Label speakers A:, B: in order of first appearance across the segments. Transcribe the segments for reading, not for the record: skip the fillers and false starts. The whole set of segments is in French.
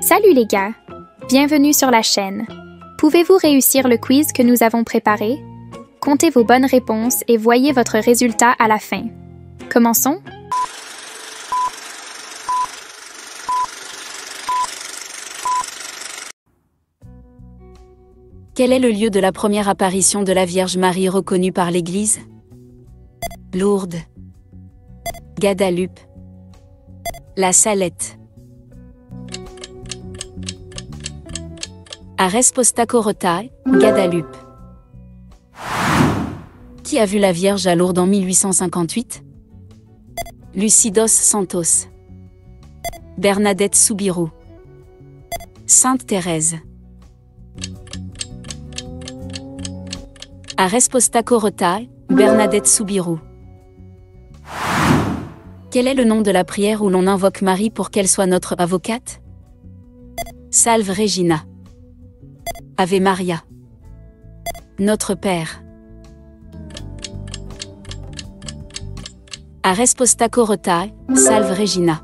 A: Salut les gars! Bienvenue sur la chaîne. Pouvez-vous réussir le quiz que nous avons préparé? Comptez vos bonnes réponses et voyez votre résultat à la fin. Commençons?
B: Quel est le lieu de la première apparition de la Vierge Marie reconnue par l'Église? Lourdes, Guadalupe, La Salette. A resposta correta, Guadalupe. Qui a vu la Vierge à Lourdes en 1858? Lucy dos Santos, Bernadette Soubirous, Sainte Thérèse. A resposta correta, Bernadette Soubirous. Quel est le nom de la prière où l'on invoque Marie pour qu'elle soit notre avocate? Salve Regina. Ave Maria. Notre Père. A resposta correta, Salve Regina.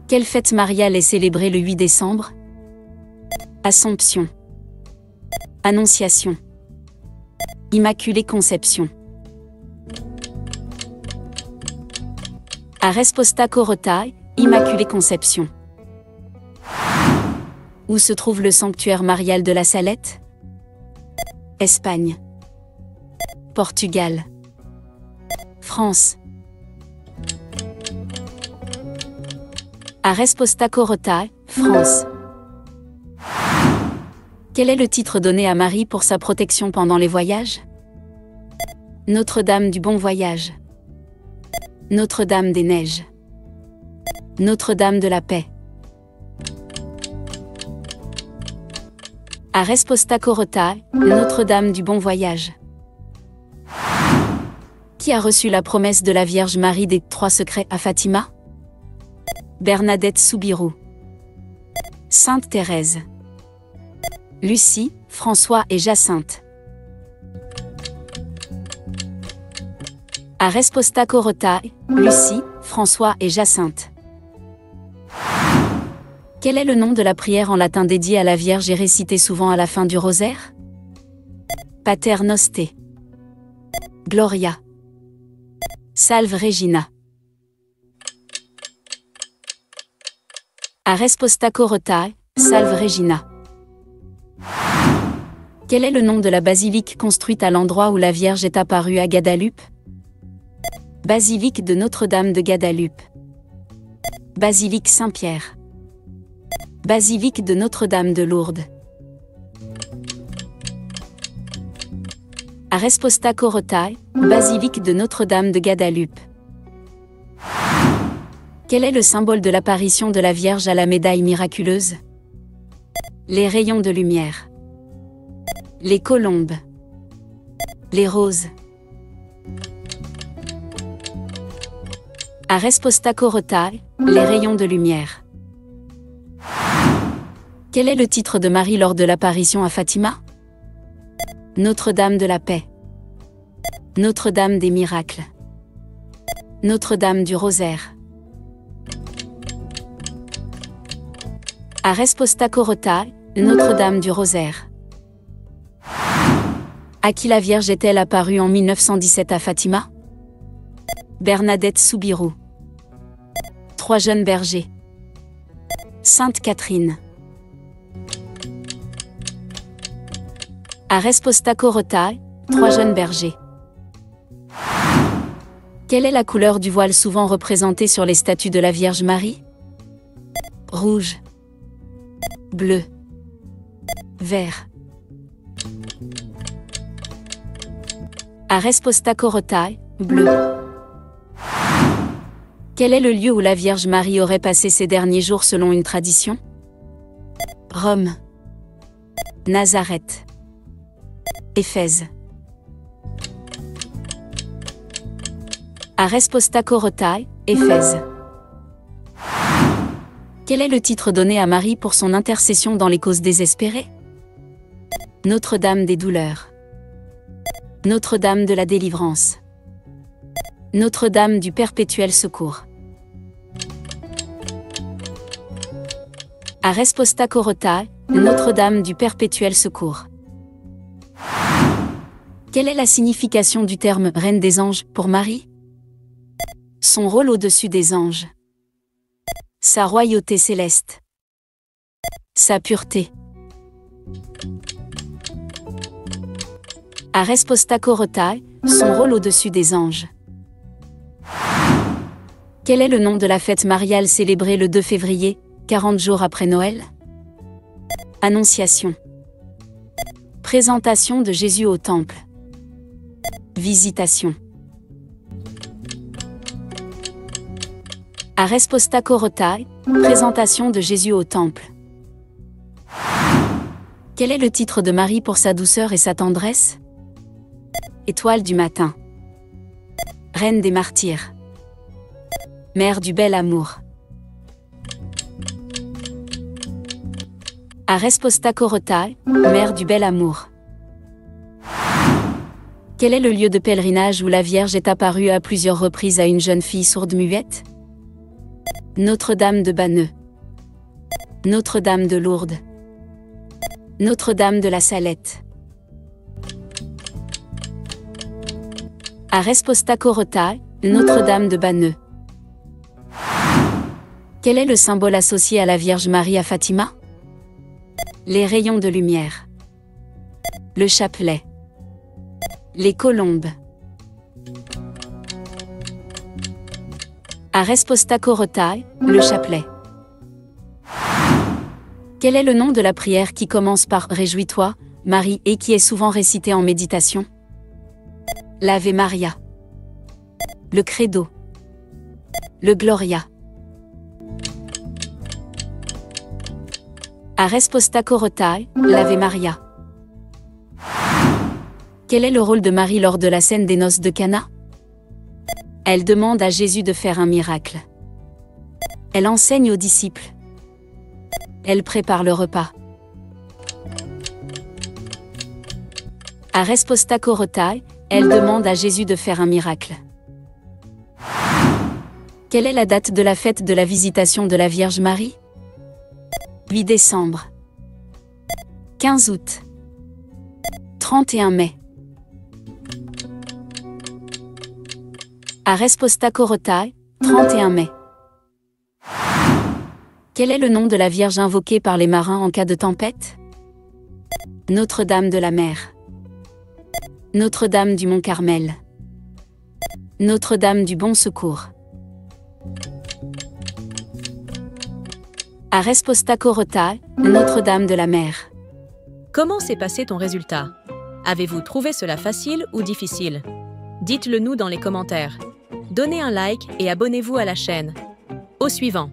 B: Quelle fête mariale est célébrée le 8 décembre? Assomption. Annonciation. Immaculée Conception. A resposta correta, Immaculée Conception. Où se trouve le sanctuaire marial de la Salette? Espagne. Portugal. France. A resposta correta, France. Quel est le titre donné à Marie pour sa protection pendant les voyages? Notre-Dame du Bon Voyage. Notre-Dame des Neiges. Notre-Dame de la Paix. A resposta correta, Notre-Dame du Bon Voyage. Qui a reçu la promesse de la Vierge Marie des 3 secrets à Fatima? Bernadette Soubirous, Sainte Thérèse, Lucie, François et Jacinthe. A resposta correta, Lucie, François et Jacinthe. Quel est le nom de la prière en latin dédiée à la Vierge et récitée souvent à la fin du rosaire? Pater Noster, Gloria, Salve Regina. A resposta correta, Salve Regina. Quel est le nom de la basilique construite à l'endroit où la Vierge est apparue à Guadalupe? Basilique de Notre-Dame de Guadalupe. Basilique Saint-Pierre. Basilique de Notre-Dame de Lourdes. A resposta correta, Basilique de Notre-Dame de Guadalupe. Quel est le symbole de l'apparition de la Vierge à la médaille miraculeuse? Les rayons de lumière. Les colombes. Les roses. A resposta correta, les rayons de lumière. Quel est le titre de Marie lors de l'apparition à Fatima? Notre-Dame de la Paix. Notre-Dame des Miracles. Notre-Dame du Rosaire. A resposta correta, Notre-Dame du Rosaire. À qui la Vierge est-elle apparue en 1917 à Fatima? Bernadette Soubirous, 3 jeunes bergers. Sainte Catherine. A resposta correta, 3 jeunes bergers. Quelle est la couleur du voile souvent représentée sur les statues de la Vierge Marie? Rouge, bleu, vert. A resposta correta, bleu. Quel est le lieu où la Vierge Marie aurait passé ses derniers jours selon une tradition? Rome, Nazareth, Éphèse. A resposta correta, Éphèse. Quel est le titre donné à Marie pour son intercession dans les causes désespérées? Notre-Dame des Douleurs. Notre-Dame de la Délivrance. Notre-Dame du Perpétuel Secours. A resposta Corotae, Notre-Dame du Perpétuel Secours. Quelle est la signification du terme « Reine des anges » pour Marie? Son rôle au-dessus des anges. Sa royauté céleste. Sa pureté. A resposta Corotae, son rôle au-dessus des anges. Quel est le nom de la fête mariale célébrée le 2 février, 40 jours après Noël? Annonciation. Présentation de Jésus au temple. Visitation. A resposta Corotae, présentation de Jésus au temple. Quel est le titre de Marie pour sa douceur et sa tendresse? Étoile du matin. Reine des martyrs. Mère du bel amour. A resposta Corotae, Mère du bel amour. Quel est le lieu de pèlerinage où la Vierge est apparue à plusieurs reprises à une jeune fille sourde-muette? Notre-Dame de Banneux. Notre-Dame de Lourdes. Notre-Dame de la Salette. A resposta Corotae, Notre-Dame de Banneux. Quel est le symbole associé à la Vierge Marie à Fatima? Les rayons de lumière. Le chapelet. Les colombes. A resposta Corotae, le chapelet. Quel est le nom de la prière qui commence par « Réjouis-toi, Marie » et qui est souvent récitée en méditation? L'Ave Maria. Le Credo. Le Gloria. A resposta Corotae, l'Ave Maria. Quel est le rôle de Marie lors de la scène des noces de Cana? Elle demande à Jésus de faire un miracle. Elle enseigne aux disciples. Elle prépare le repas. A resposta Corotae, elle demande à Jésus de faire un miracle. Quelle est la date de la fête de la Visitation de la Vierge Marie? 8 décembre. 15 août. 31 mai. A resposta Corotae, 31 mai. Quel est le nom de la Vierge invoquée par les marins en cas de tempête? Notre-Dame de la Mer. Notre-Dame du Mont-Carmel. Notre-Dame du Bon Secours. A resposta Corotae, Notre-Dame de la Mer.
C: Comment s'est passé ton résultat? Avez-vous trouvé cela facile ou difficile? Dites-le nous dans les commentaires. Donnez un like et abonnez-vous à la chaîne. Au suivant.